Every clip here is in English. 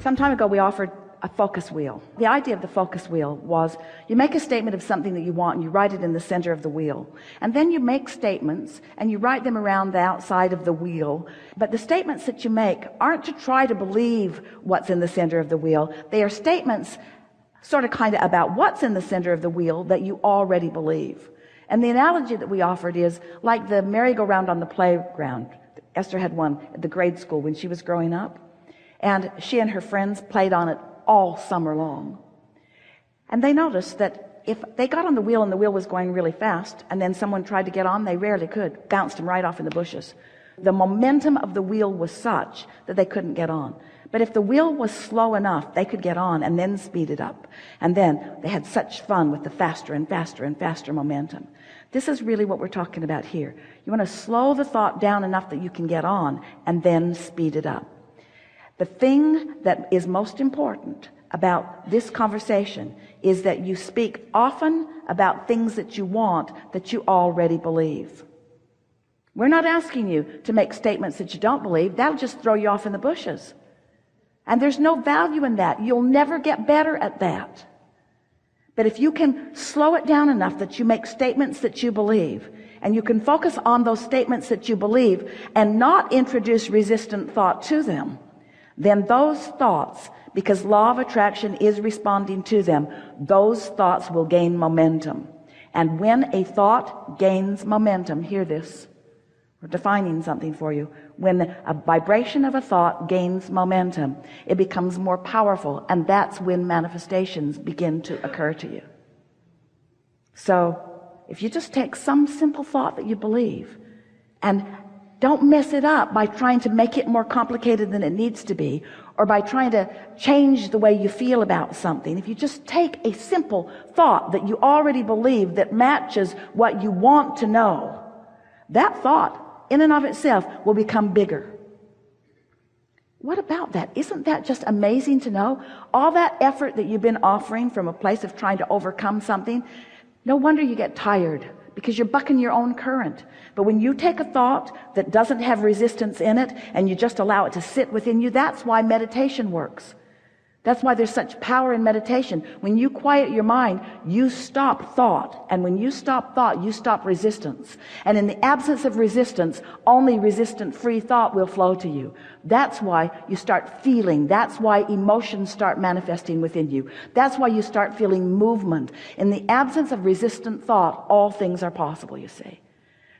Some time ago we offered a focus wheel. The idea of the focus wheel was you make a statement of something that you want and you write it in the center of the wheel, and then you make statements and you write them around the outside of the wheel. But the statements that you make aren't to try to believe what's in the center of the wheel. They are statements sort of kind of about what's in the center of the wheel that you already believe. And the analogy that we offered is like the merry-go-round on the playground. Esther had one at the grade school when she was growing up, and she and her friends played on it all summer long. And they noticed that if they got on the wheel and the wheel was going really fast and then someone tried to get on, they rarely could. Bounced them right off in the bushes. The momentum of the wheel was such that they couldn't get on. But if the wheel was slow enough, they could get on and then speed it up. And then they had such fun with the faster and faster and faster momentum. This is really what we're talking about here. You want to slow the thought down enough that you can get on and then speed it up. The thing that is most important about this conversation is that you speak often about things that you want that you already believe. We're not asking you to make statements that you don't believe. That'll just throw you off in the bushes. And there's no value in that. You'll never get better at that. But if you can slow it down enough that you make statements that you believe, and you can focus on those statements that you believe and not introduce resistant thought to them, then those thoughts, because law of attraction is responding to them, those thoughts will gain momentum. And when a thought gains momentum, hear this, we're defining something for you. When a vibration of a thought gains momentum, it becomes more powerful, and that's when manifestations begin to occur to you. So if you just take some simple thought that you believe and don't mess it up by trying to make it more complicated than it needs to be, or by trying to change the way you feel about something. If you just take a simple thought that you already believe that matches what you want to know, that thought in and of itself will become bigger. What about that? Isn't that just amazing to know? All that effort that you've been offering from a place of trying to overcome something, no wonder you get tired, because you're bucking your own current. But when you take a thought that doesn't have resistance in it and you just allow it to sit within you, that's why meditation works. That's why there's such power in meditation. When you quiet your mind, you stop thought. And when you stop thought, you stop resistance. And in the absence of resistance, only resistant-free thought will flow to you. That's why you start feeling. That's why emotions start manifesting within you. That's why you start feeling movement. In the absence of resistant thought, all things are possible, you see.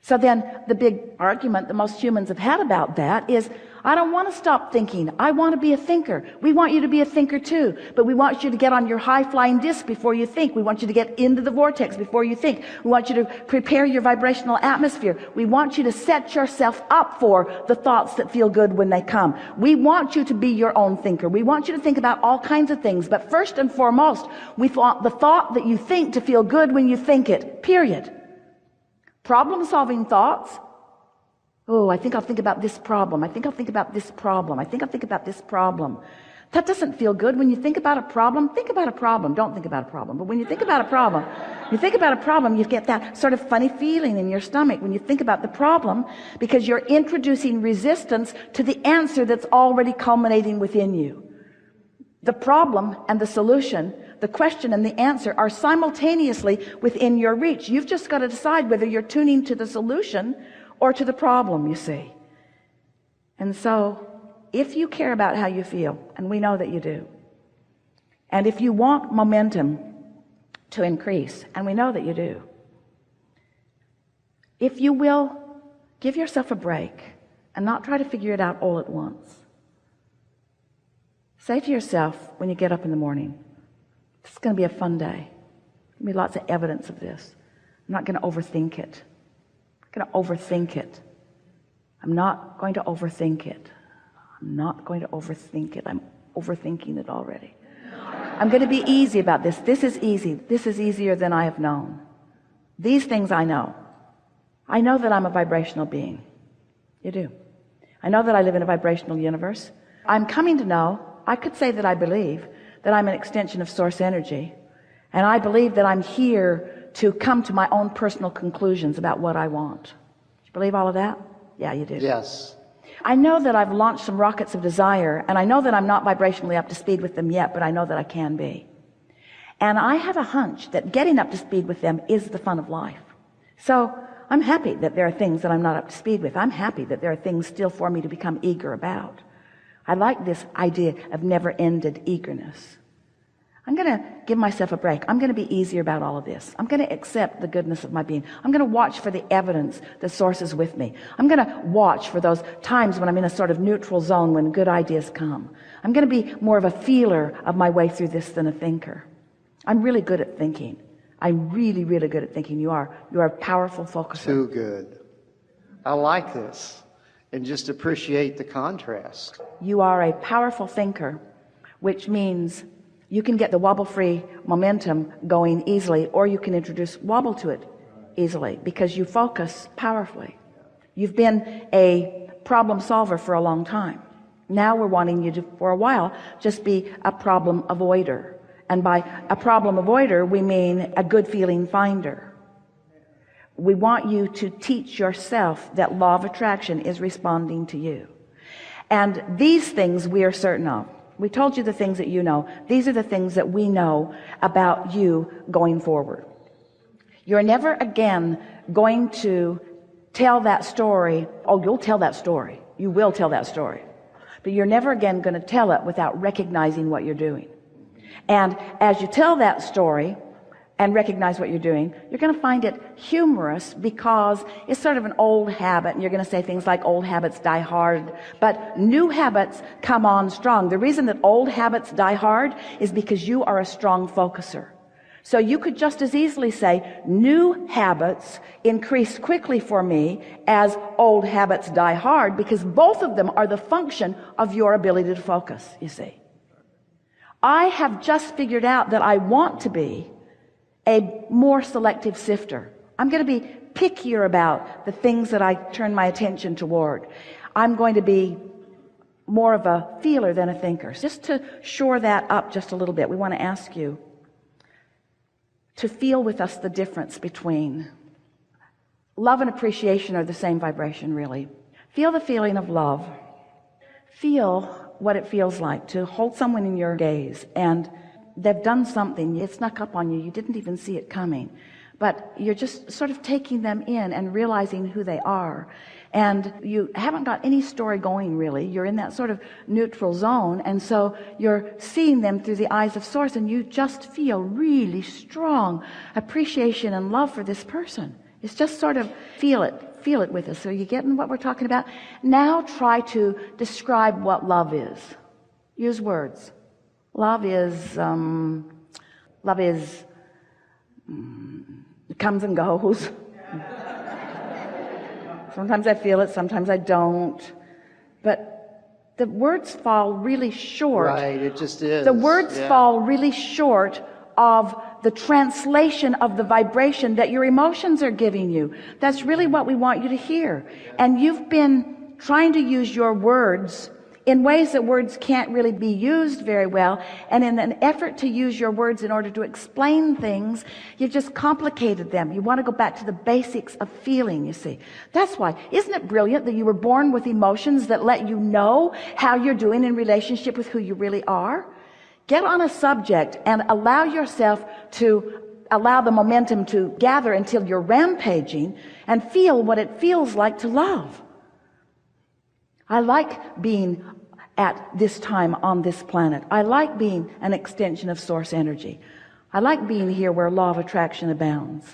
So then the big argument that most humans have had about that is, I don't want to stop thinking. I want to be a thinker. We want you to be a thinker too, but we want you to get on your high-flying disc before you think. We want you to get into the vortex before you think. We want you to prepare your vibrational atmosphere. We want you to set yourself up for the thoughts that feel good when they come. We want you to be your own thinker. We want you to think about all kinds of things, but first and foremost, we want the thought that you think to feel good when you think it, period. Problem-solving thoughts. Oh, I think I'll think about this problem. I think I'll think about this problem. I think I'll think about this problem. That doesn't feel good. When you think about a problem, think about a problem. Don't think about a problem. But when you think about a problem, you get that sort of funny feeling in your stomach when you think about the problem, because you're introducing resistance to the answer that's already culminating within you. The problem and the solution, the question and the answer, are simultaneously within your reach. You've just got to decide whether you're tuning to the solution or to the problem, you see. And so if you care about how you feel, and we know that you do, and if you want momentum to increase, and we know that you do, if you will give yourself a break and not try to figure it out all at once, say to yourself when you get up in the morning, this is going to be a fun day. There'll be lots of evidence of this. I'm not going to overthink it. I'm going to overthink it. I'm not going to overthink it. I'm not going to overthink it. I'm overthinking it already. I'm going to be easy about this. This is easy. This is easier than I have known. These things I know. I know that I'm a vibrational being. You do. I know that I live in a vibrational universe. I'm coming to know, I could say that I believe that I'm an extension of source energy. And I believe that I'm here to come to my own personal conclusions about what I want. Do you believe all of that? Yeah, you do. Yes. I know that I've launched some rockets of desire, and I know that I'm not vibrationally up to speed with them yet, but I know that I can be. And I have a hunch that getting up to speed with them is the fun of life. So I'm happy that there are things that I'm not up to speed with. I'm happy that there are things still for me to become eager about. I like this idea of never-ended eagerness. I'm going to give myself a break. I'm going to be easier about all of this. I'm going to accept the goodness of my being. I'm going to watch for the evidence that Source is with me. I'm going to watch for those times when I'm in a sort of neutral zone when good ideas come. I'm going to be more of a feeler of my way through this than a thinker. I'm really good at thinking. I'm really, really good at thinking. You are a powerful focuser. Too good. I like this. And just appreciate the contrast. You are a powerful thinker, which means you can get the wobble-free momentum going easily, or you can introduce wobble to it easily because you focus powerfully. You've been a problem solver for a long time. Now we're wanting you to, for a while, just be a problem avoider. And by a problem avoider, we mean a good feeling finder. We want you to teach yourself that law of attraction is responding to you. And these things we are certain of. We told you the things that you know. These are the things that we know about you going forward. You're never again going to tell that story. Oh, you'll tell that story. You will tell that story. But you're never again going to tell it without recognizing what you're doing. And as you tell that story and recognize what you're doing, you're going to find it humorous because it's sort of an old habit, and you're going to say things like old habits die hard, but new habits come on strong. The reason that old habits die hard is because you are a strong focuser. So you could just as easily say new habits increase quickly for me as old habits die hard, because both of them are the function of your ability to focus, you see. I have just figured out that I want to be a more selective sifter. I'm going to be pickier about the things that I turn my attention toward. I'm going to be more of a feeler than a thinker. Just to shore that up just a little bit, we want to ask you to feel with us the difference between love and appreciation are the same vibration, really. Feel the feeling of love. Feel what it feels like to hold someone in your gaze and they've done something, it snuck up on you, you didn't even see it coming, but you're just sort of taking them in and realizing who they are, and you haven't got any story going really. You're in that sort of neutral zone, and so you're seeing them through the eyes of Source, and you just feel really strong appreciation and love for this person. It's just sort of feel it with us. So you getting what we're talking about? Now try to describe what love is. Use words. Love is it comes and goes. Sometimes I feel it, sometimes I don't. But the words fall really short. Right, it just is. The words fall really short of the translation of the vibration that your emotions are giving you. That's really what we want you to hear. And you've been trying to use your words in ways that words can't really be used very well, and in an effort to use your words in order to explain things, you've just complicated them. You want to go back to the basics of feeling, you see. That's why. Isn't it brilliant that you were born with emotions that let you know how you're doing in relationship with who you really are? Get on a subject and allow yourself to allow the momentum to gather until you're rampaging and feel what it feels like to love. I like being at this time on this planet. I like being an extension of Source energy. I like being here where law of attraction abounds.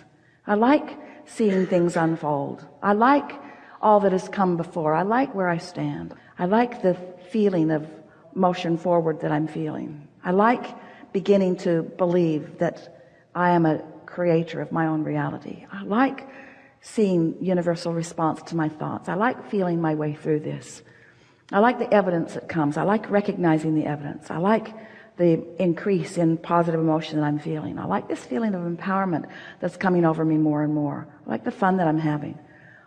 I like seeing things unfold. I like all that has come before. I like where I stand. I like the feeling of motion forward that I'm feeling. I like beginning to believe that I am a creator of my own reality. I like seeing universal response to my thoughts. I like feeling my way through this. I like the evidence that comes. I like recognizing the evidence. I like the increase in positive emotion that I'm feeling. I like this feeling of empowerment that's coming over me more and more. I like the fun that I'm having.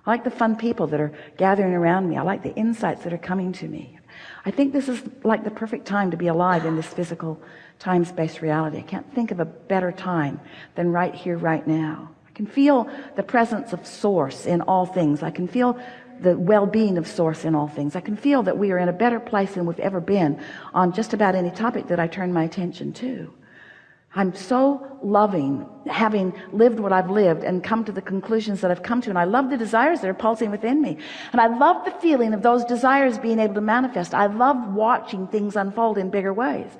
I like the fun people that are gathering around me. I like the insights that are coming to me. I think this is like the perfect time to be alive in this physical time-space reality. I can't think of a better time than right here, right now. I can feel the presence of Source in all things. I can feel the well-being of Source in all things. I can feel that we are in a better place than we've ever been on just about any topic that I turn my attention to. I'm so loving having lived what I've lived and come to the conclusions that I've come to, and I love the desires that are pulsing within me, and I love the feeling of those desires being able to manifest. I love watching things unfold in bigger ways.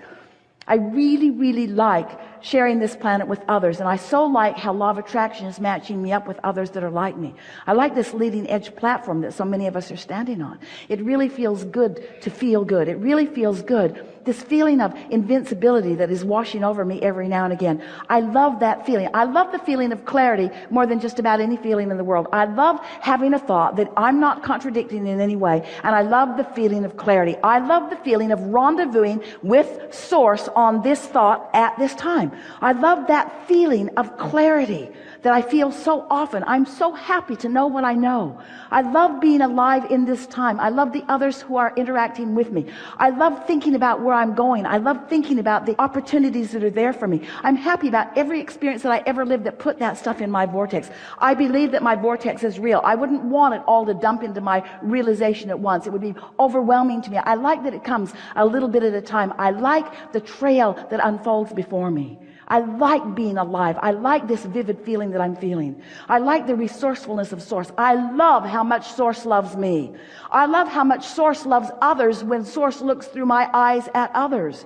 I really, really like sharing this planet with others, and I so like how law of attraction is matching me up with others that are like me. I like this leading edge platform that so many of us are standing on. It really feels good to feel good. It really feels good. This feeling of invincibility that is washing over me every now and again. I love that feeling. I love the feeling of clarity more than just about any feeling in the world. I love having a thought that I'm not contradicting in any way, and I love the feeling of clarity. I love the feeling of rendezvousing with Source on this thought at this time. I love that feeling of clarity that I feel so often. I'm so happy to know what I know. I love being alive in this time. I love the others who are interacting with me. I love thinking about where I'm going. I love thinking about the opportunities that are there for me. I'm happy about every experience that I ever lived that put that stuff in my vortex. I believe that my vortex is real. I wouldn't want it all to dump into my realization at once. It would be overwhelming to me. I like that it comes a little bit at a time. I like the trail that unfolds before me. I like being alive. I like this vivid feeling that I'm feeling. I like the resourcefulness of Source. I love how much Source loves me. I love how much Source loves others when Source looks through my eyes at others.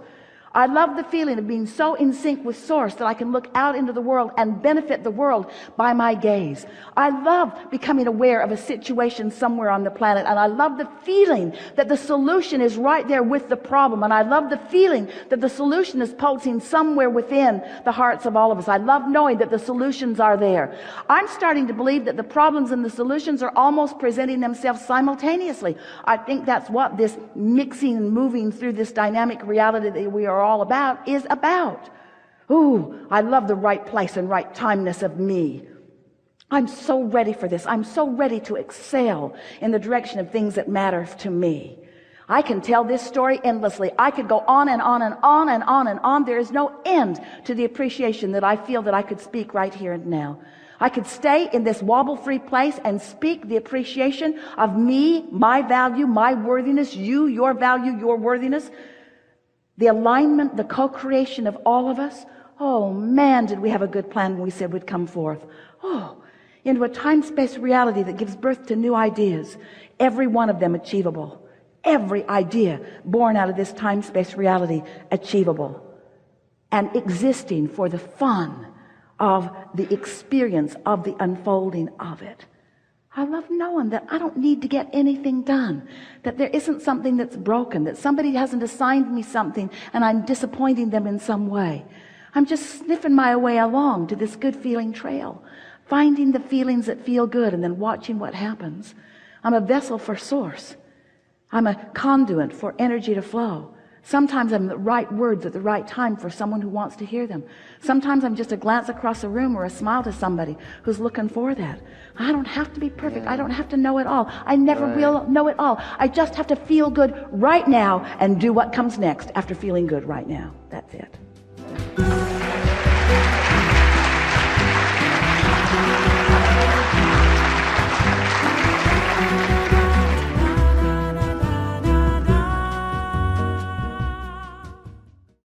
I love the feeling of being so in sync with Source that I can look out into the world and benefit the world by my gaze. I love becoming aware of a situation somewhere on the planet, and I love the feeling that the solution is right there with the problem, and I love the feeling that the solution is pulsing somewhere within the hearts of all of us. I love knowing that the solutions are there. I'm starting to believe that the problems and the solutions are almost presenting themselves simultaneously. I think that's what this mixing and moving through this dynamic reality that we are all about is about. Ooh, I love the right place and right timeness of me. I'm so ready for this. I'm so ready to excel in the direction of things that matter to me. I can tell this story endlessly. I could go on and on and on and on and on. There is no end to the appreciation that I feel that I could speak right here and now. I could stay in this wobble-free place and speak the appreciation of me, my value, my worthiness, you, your value, your worthiness, the alignment, the co-creation of all of us. Oh man, did we have a good plan when we said we'd come forth. Oh, into a time-space reality that gives birth to new ideas, every one of them achievable. Every idea born out of this time-space reality achievable and existing for the fun of the experience of the unfolding of it. I love knowing that I don't need to get anything done, that there isn't something that's broken, that somebody hasn't assigned me something and I'm disappointing them in some way. I'm just sniffing my way along to this good feeling trail, finding the feelings that feel good and then watching what happens. I'm a vessel for Source. I'm a conduit for energy to flow. Sometimes I'm the right words at the right time for someone who wants to hear them. Sometimes I'm just a glance across a room or a smile to somebody who's looking for that. I don't have to be perfect. I don't have to know it all. I never will know it all. I just have to feel good right now and do what comes next after feeling good right now. That's it.